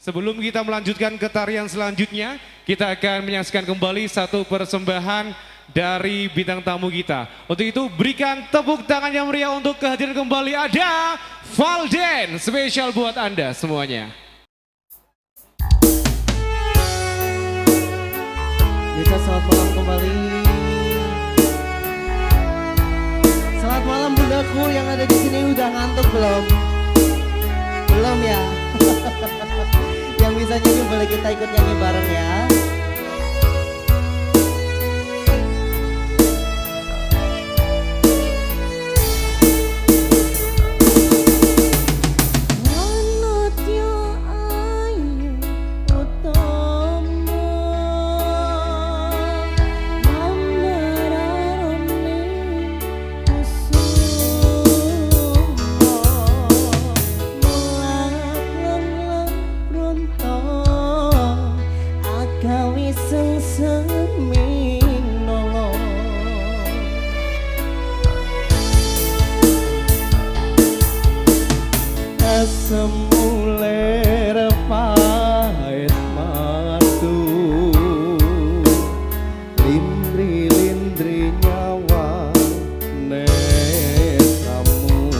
Sebelum kita melanjutkan ke tarian selanjutnya, kita akan menyaksikan kembali satu persembahan dari bintang tamu kita. Untuk itu berikan tepuk tangan yang meriah untuk kehadiran kembali ada Valden, spesial buat Anda semuanya. Kita selamat malam kembali. Selamat malam bundaku yang ada di sini, udah ngantuk belum? Belum ya? Yang bisa nyanyi boleh kita ikut nyanyi bareng ya. Semuler pahit madu, lindri-lindri nyawa netramu,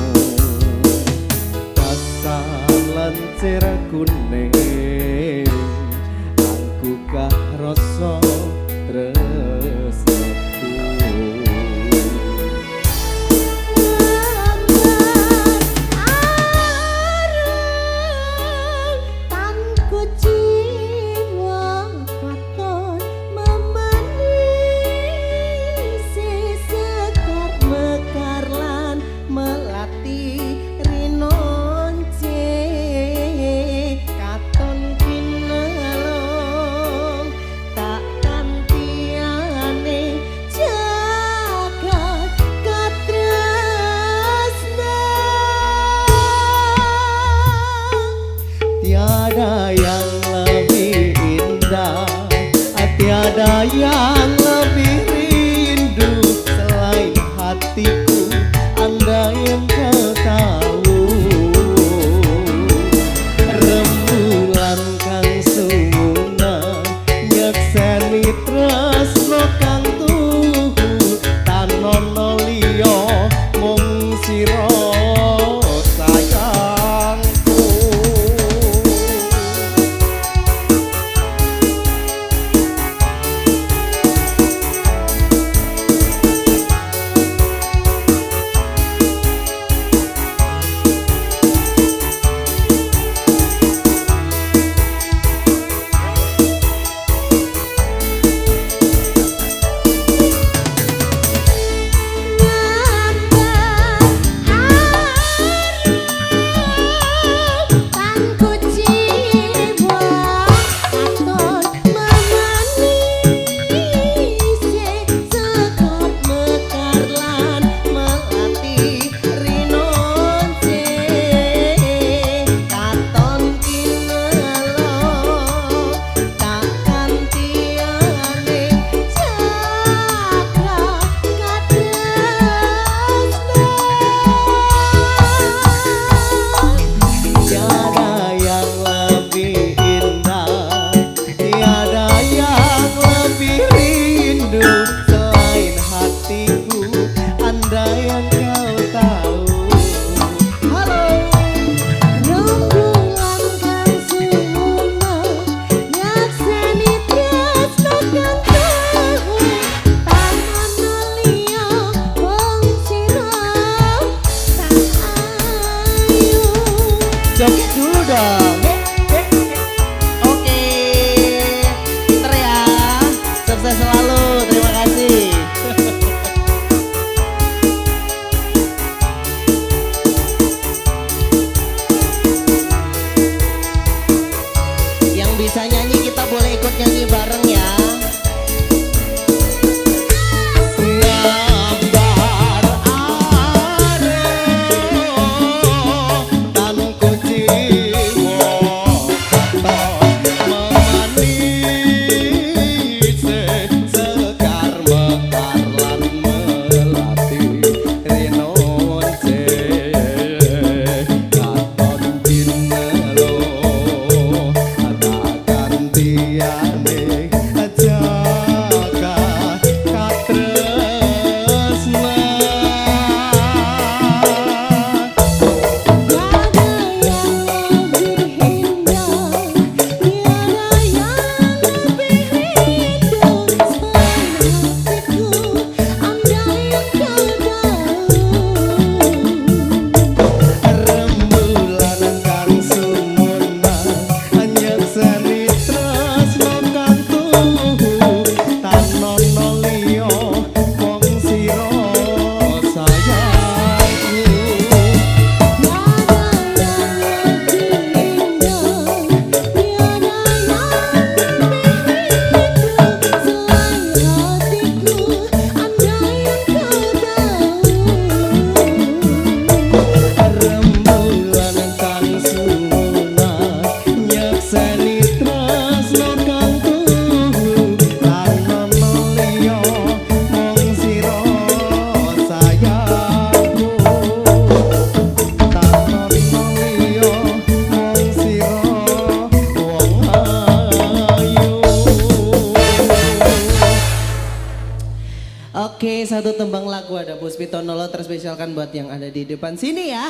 kasar lancir kuning, aku kah rasa tresnaku. Tiada yang lebih indah, tiada yang lebih rindu selain hatiku, Anda yang kau tahu. Rembulan kang sumuna nyekseni tresno kang tuhu, tanono liya mung sira sayangku. Oke, satu tembang lagu ada Puspito Nolo terspesialkan buat yang ada di depan sini ya.